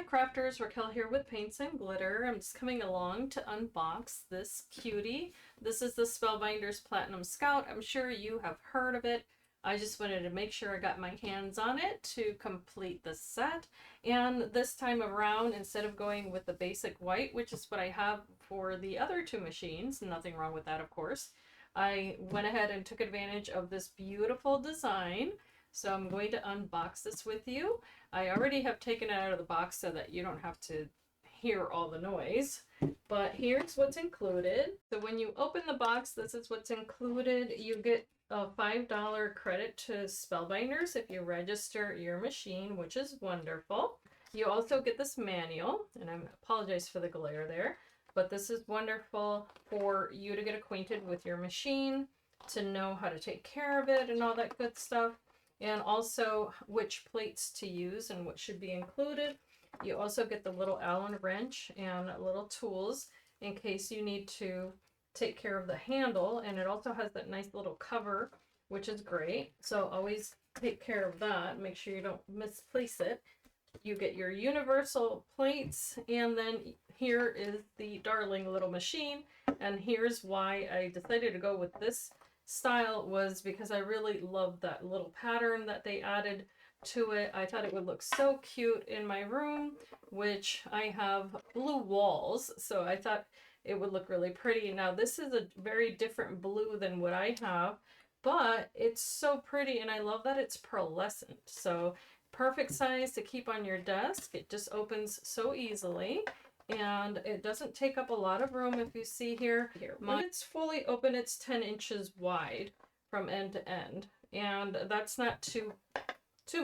Crafters, Raquel here with Paints and Glitter. I'm just coming along to unbox this cutie. This is the Spellbinders Platinum Scout. I'm sure you have heard of it. I just wanted to make sure I got my hands on it to complete the set. And this time around, instead of going with the basic white, which is what I have for the other two machines, nothing wrong with that, of course, I went ahead and took advantage of this beautiful design. So I'm going to unbox this with you. I already have taken it out of the box so that you don't have to hear all the noise. But here's what's included. So when you open the box, this is what's included. You get a $5 credit to Spellbinders if you register your machine, which is wonderful. You also get this manual, and I apologize for the glare there, but this is wonderful for you to get acquainted with your machine, to know how to take care of it and all that good stuff. And also which plates to use and what should be included. You also get the little Allen wrench and little tools in case you need to take care of the handle. And it also has that nice little cover, which is great. So always take care of that. Make sure you don't misplace it. You get your universal plates, and then here is the darling little machine. And here's why I decided to go with this style, was because I really loved that little pattern that they added to it. I thought it would look so cute in my room, which I have blue walls, so I thought it would look really pretty. Now this is a very different blue than what I have, but it's so pretty, and I love that it's pearlescent. So perfect size to keep on your desk. It just opens so easily. And it doesn't take up a lot of room. If you see here, when it's fully open, it's 10 inches wide from end to end. And that's not too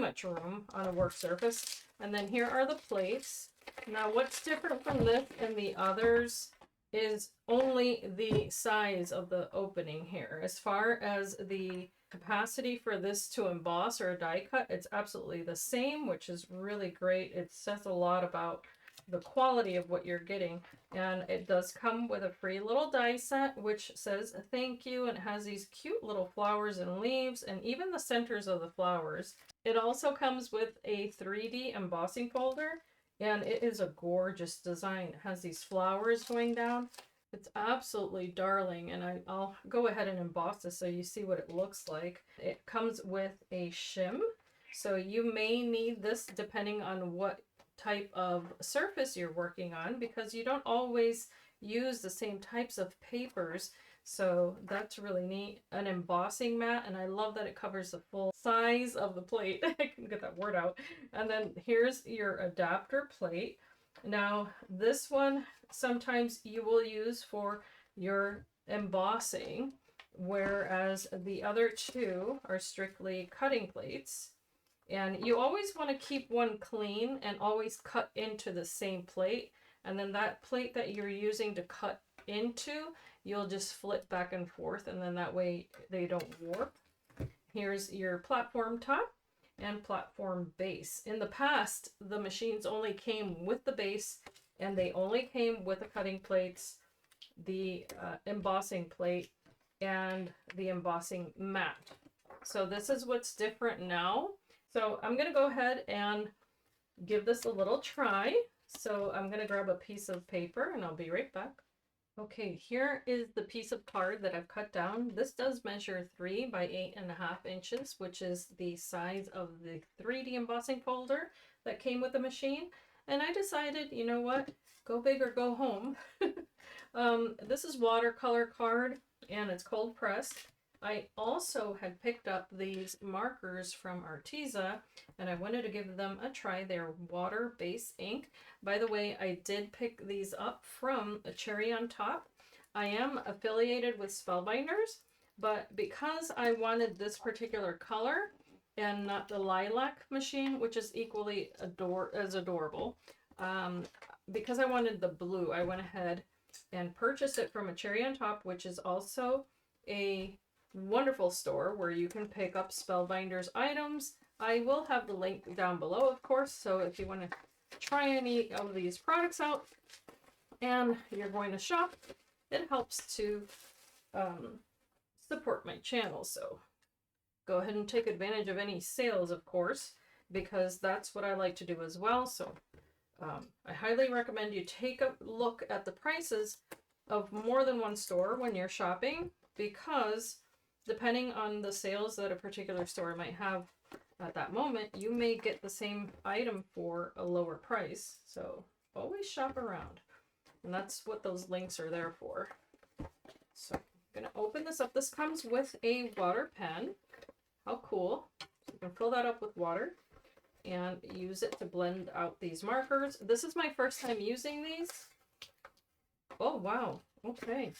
much room on a work surface. And then here are the plates. Now what's different from this and the others is only the size of the opening here. As far as the capacity for this to emboss or a die cut, it's absolutely the same, which is really great. It says a lot about the quality of what you're getting. And it does come with a free little die set which says thank you, and it has these cute little flowers and leaves and even the centers of the flowers. It also comes with a 3D embossing folder, and it is a gorgeous design. It has these flowers going down. It's absolutely darling, and I'll go ahead and emboss this so you see what it looks like. It comes with a shim, so you may need this depending on what type of surface you're working on, because you don't always use the same types of papers. So that's really neat. An embossing mat, and I love that it covers the full size of the plate. I can get that word out. And then here's your adapter plate. Now this one sometimes you will use for your embossing, whereas the other two are strictly cutting plates. And you always want to keep one clean and always cut into the same plate. And then that plate that you're using to cut into, you'll just flip back and forth, and then that way they don't warp. Here's your platform top and platform base. In the past, the machines only came with the base, and they only came with the cutting plates, the embossing plate, and the embossing mat. So this is what's different now. So I'm going to go ahead and give this a little try. So I'm going to grab a piece of paper and I'll be right back. Okay, here is the piece of card that I've cut down. This does measure 3 by 8.5 inches, which is the size of the 3D embossing folder that came with the machine. And I decided, you know what, go big or go home. This is watercolor card, and it's cold pressed. I also had picked up these markers from Arteza, and I wanted to give them a try. They're water-based ink. By the way, I did pick these up from a Cherry on Top. I am affiliated with Spellbinders, but because I wanted this particular color and not the lilac machine, which is equally adorable, because I wanted the blue, I went ahead and purchased it from a Cherry on Top, which is also a wonderful store where you can pick up Spellbinders items. I will have the link down below, of course, so if you want to try any of these products out and you're going to shop, it helps to support my channel. So go ahead and take advantage of any sales, of course, because that's what I like to do as well. So I highly recommend you take a look at the prices of more than one store when you're shopping, because depending on the sales that a particular store might have at that moment, you may get the same item for a lower price. So always shop around. And that's what those links are there for. So I'm going to open this up. This comes with a water pen. How cool. So you can fill that up with water and use it to blend out these markers. This is my first time using these. Oh, wow. Okay.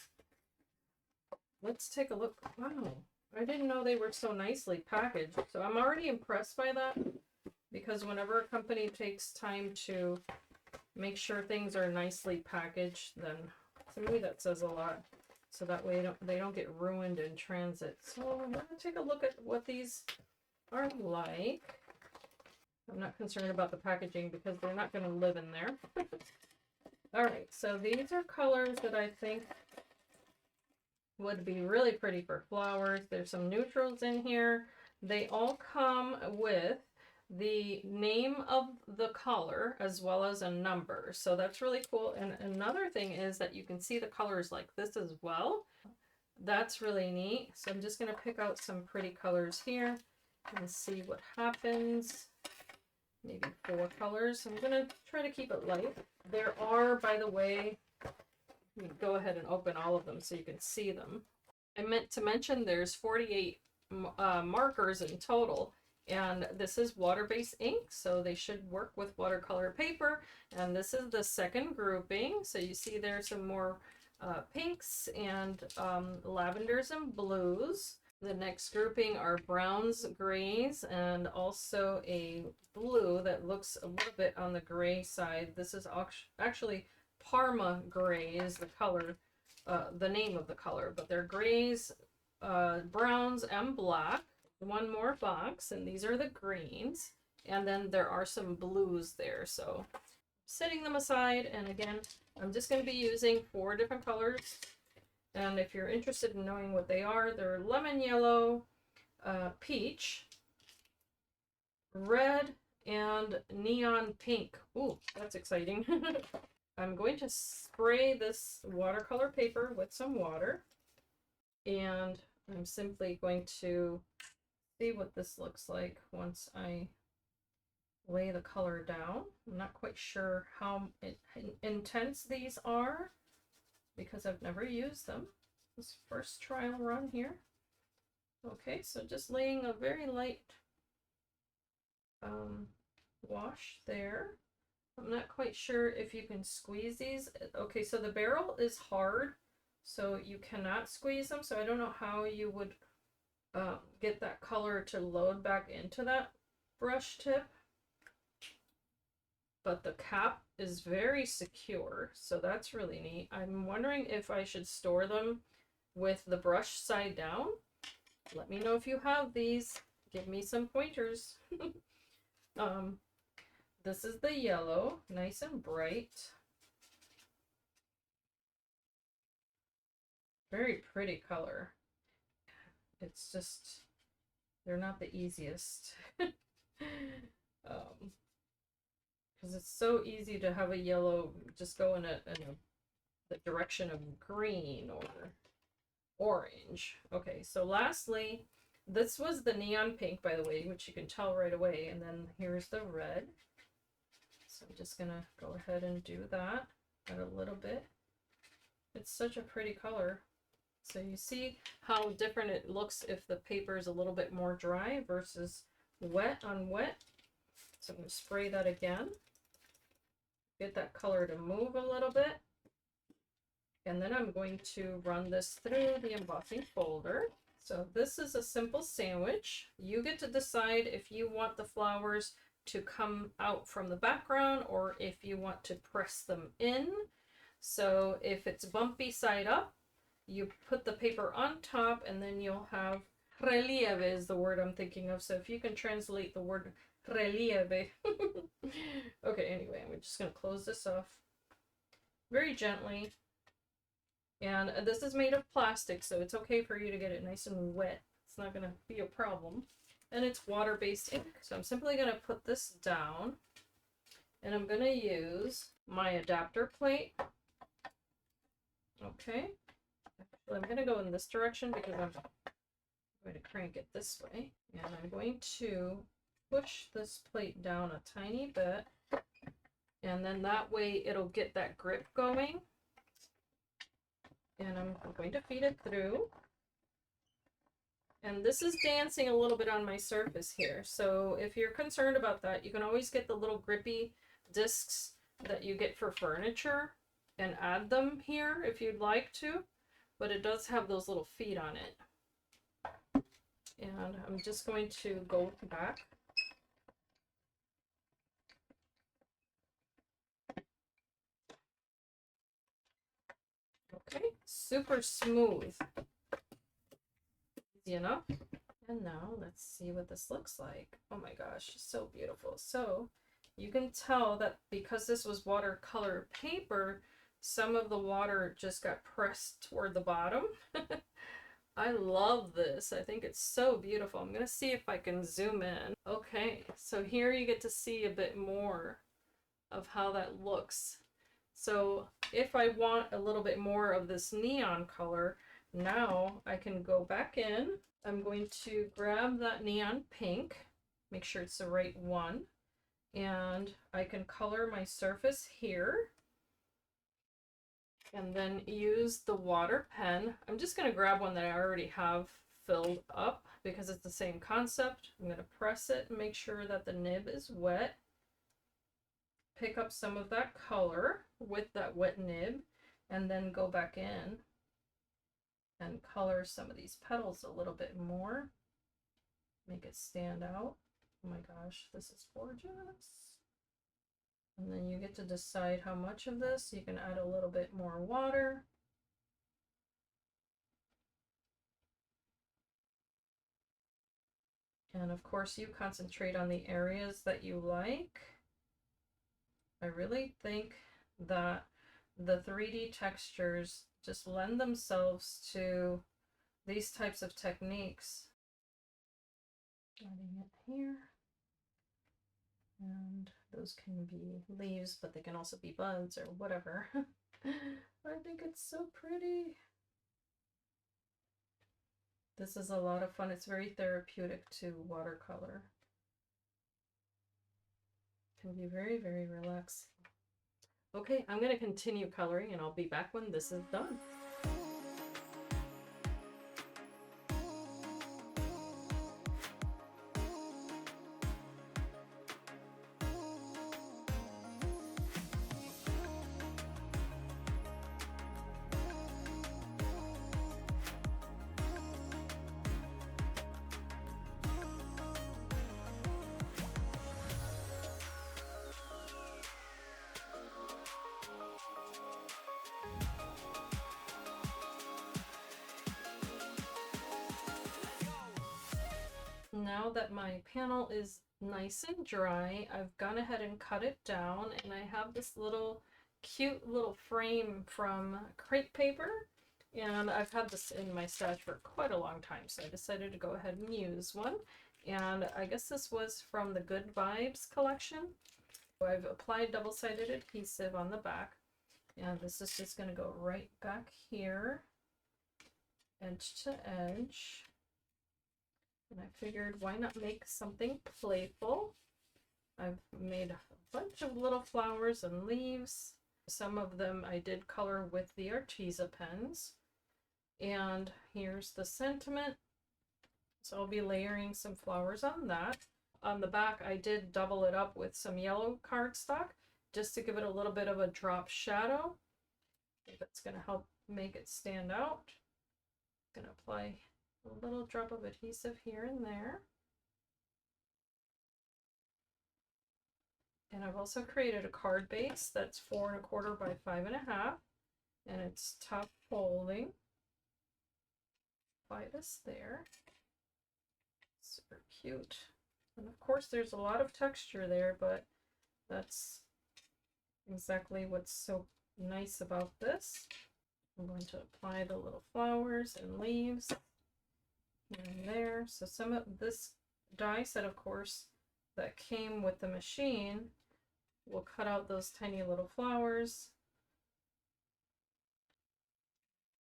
Let's take a look. Wow. I didn't know they were so nicely packaged. So I'm already impressed by that, because whenever a company takes time to make sure things are nicely packaged, then to me that says a lot. So that way they don't get ruined in transit. So I'm going to take a look at what these are like. I'm not concerned about the packaging because they're not going to live in there. All right, so these are colors that I think would be really pretty for flowers. There's some neutrals in here. They all come with the name of the color as well as a number. So that's really cool. And another thing is that you can see the colors like this as well. That's really neat. So I'm just going to pick out some pretty colors here and see what happens. Maybe 4 colors. I'm going to try to keep it light. There are, by the way, go ahead and open all of them so you can see them. I meant to mention there's 48 markers in total, and this is water-based ink, so they should work with watercolor paper. And this is the second grouping, so you see there's some more pinks and lavenders and blues. The next grouping are browns, grays, and also a blue that looks a little bit on the gray side. This is actually Parma gray is the color, the name of the color, but they're grays, browns, and black. One more box, and these are the greens, and then there are some blues there. So setting them aside, and again, I'm just going to be using 4 different colors. And if you're interested in knowing what they are, they're lemon yellow, peach, red, and neon pink. Ooh, that's exciting. I'm going to spray this watercolor paper with some water, and I'm simply going to see what this looks like once I lay the color down. I'm not quite sure how intense these are, because I've never used them. This first trial run here. Okay, so just laying a very light wash there. I'm not quite sure if you can squeeze these. Okay, so the barrel is hard, so you cannot squeeze them, so I don't know how you would get that color to load back into that brush tip. But the cap is very secure, so that's really neat. I'm wondering if I should store them with the brush side down. Let me know if you have these. Give me some pointers. This is the yellow, nice and bright. Very pretty color. It's just, they're not the easiest. Because it's so easy to have a yellow just go in the direction of green or orange. Okay, so lastly, this was the neon pink, by the way, which you can tell right away, and then here's the red. So I'm just gonna go ahead and do that, add a little bit. It's such a pretty color. So you see how different it looks if the paper is a little bit more dry versus wet on wet. So I'm going to spray that again. Get that color to move a little bit. And then I'm going to run this through the embossing folder. So this is a simple sandwich. You get to decide if you want the flowers to come out from the background or if you want to press them in. So if it's bumpy side up, you put the paper on top, and then you'll have relieve is the word I'm thinking of. So if you can translate the word relieve. Okay, anyway, I'm just going to close this off very gently. And this is made of plastic, so it's okay for you to get it nice and wet. It's not going to be a problem. And it's water-based ink. So I'm simply going to put this down And I'm going to use my adapter plate. Okay. Actually, I'm going to go in this direction because I'm going to crank it this way. And I'm going to push this plate down a tiny bit. And then that way it'll get that grip going. And I'm going to feed it through. And this is dancing a little bit on my surface here. So if you're concerned about that, you can always get the little grippy discs that you get for furniture and add them here if you'd like to. But it does have those little feet on it. And I'm just going to go back. Okay, super smooth. Easy enough. And now let's see what this looks like. Oh my gosh, so beautiful. So you can tell that because this was watercolor paper, some of the water just got pressed toward the bottom. I love this. I think it's so beautiful. I'm going to see if I can zoom in. Okay, so here you get to see a bit more of how that looks. So if I want a little bit more of this neon color, now I can go back in. I'm going to grab that neon pink, make sure it's the right one, and I can color my surface here. And then use the water pen. I'm just going to grab one that I already have filled up because it's the same concept. I'm going to press it and make sure that the nib is wet. Pick up some of that color with that wet nib and then go back in and color some of these petals a little bit more. Make it stand out. Oh my gosh, this is gorgeous. And then you get to decide how much of this. You can add a little bit more water. And of course you concentrate on the areas that you like. I really think that the 3D textures just lend themselves to these types of techniques. Adding it here. And those can be leaves, but they can also be buds or whatever. I think it's so pretty. This is a lot of fun. It's very therapeutic to watercolor. It can be very, very relaxing. Okay, I'm going to continue coloring and I'll be back when this is done. Now that my panel is nice and dry, I've gone ahead and cut it down, and I have this little cute little frame from crepe paper, and I've had this in my stash for quite a long time, so I decided to go ahead and use one. And I guess this was from the Good Vibes collection. I've applied double-sided adhesive on the back, and this is just going to go right back here, edge to edge. And I figured, why not make something playful? I've made a bunch of little flowers and leaves. Some of them I did color with the Arteza pens. And here's the sentiment. So I'll be layering some flowers on that. On the back, I did double it up with some yellow cardstock just to give it a little bit of a drop shadow. That's going to help make it stand out. I'm going to apply a little drop of adhesive here and there. And I've also created a card base that's 4 1/4 by 5 1/2, and it's top folding. Apply this there. Super cute. And of course there's a lot of texture there, but that's exactly what's so nice about this. I'm going to apply the little flowers and leaves here and there. So some of this die set, of course, that came with the machine we'll cut out those tiny little flowers.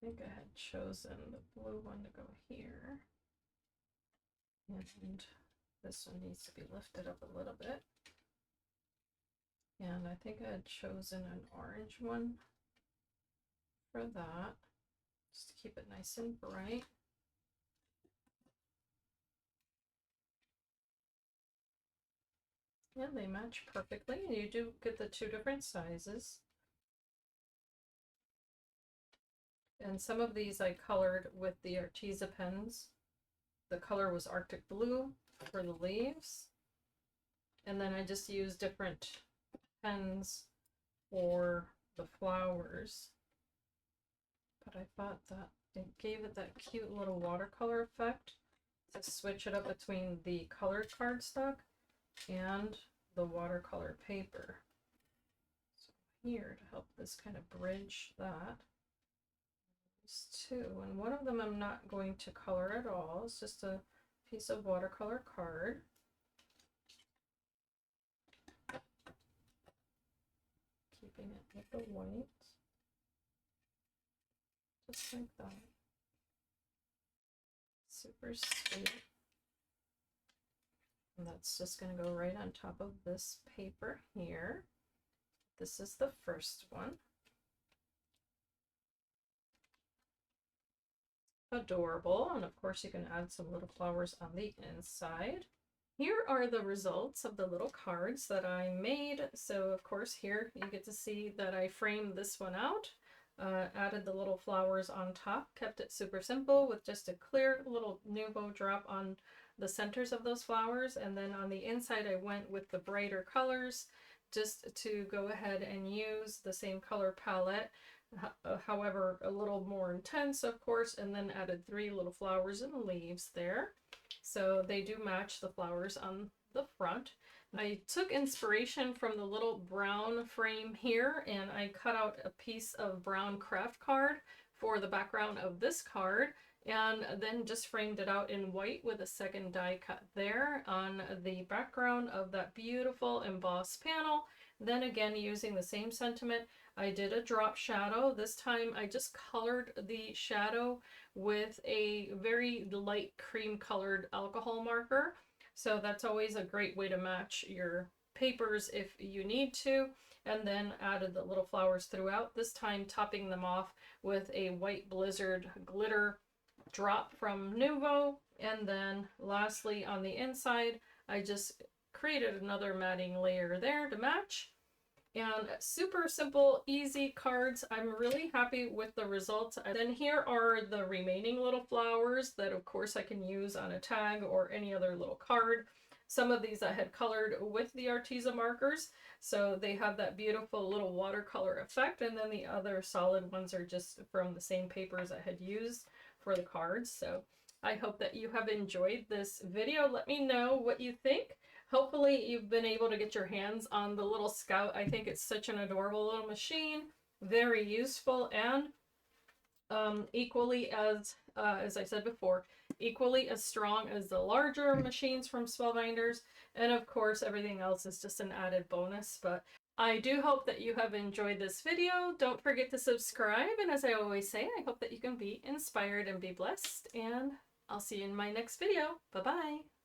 I think I had chosen the blue one to go here. And this one needs to be lifted up a little bit. And I think I had chosen an orange one for that, just to keep it nice and bright. Yeah, they match perfectly, and you do get the two different sizes. And some of these I colored with the Arteza pens. The color was Arctic Blue for the leaves. And then I just used different pens for the flowers. But I thought that it gave it that cute little watercolor effect to switch it up between the colored cardstock and the watercolor paper. So here to help this kind of bridge that. These two, and one of them I'm not going to color at all. It's just a piece of watercolor card. Keeping it with the white. Just like that. Super sweet. And that's just going to go right on top of this paper here. This is the first one. Adorable, and of course you can add some little flowers on the inside. Here are the results of the little cards that I made. So of course here you get to see that I framed this one out, added the little flowers on top, kept it super simple with just a clear little Nuvo drop on the centers of those flowers, and then on the inside I went with the brighter colors just to go ahead and use the same color palette, however a little more intense of course, and then added 3 little flowers and leaves there. So they do match the flowers on the front. I took inspiration from the little brown frame here, and I cut out a piece of brown craft card for the background of this card, and then just framed it out in white with a second die cut there on the background of that beautiful embossed panel. Then again, using the same sentiment, I did a drop shadow. This time I just colored the shadow with a very light cream colored alcohol marker. So that's always a great way to match your papers if you need to. And then added the little flowers throughout, this time topping them off with a white blizzard glitter drop from Nuvo. And then lastly on the inside, I just created another matting layer there to match. And super simple, easy cards. I'm really happy with the results. And then here are the remaining little flowers that of course I can use on a tag or any other little card. Some of these I had colored with the Arteza markers, so they have that beautiful little watercolor effect, and then the other solid ones are just from the same papers I had used for the cards. So I hope that you have enjoyed this video. Let me know what you think. Hopefully you've been able to get your hands on the little Scout. I think it's such an adorable little machine, very useful, and equally as I said before, equally as strong as the larger machines from Spellbinders. And of course, everything else is just an added bonus. But I do hope that you have enjoyed this video. Don't forget to subscribe. And as I always say, I hope that you can be inspired and be blessed. And I'll see you in my next video. Bye-bye.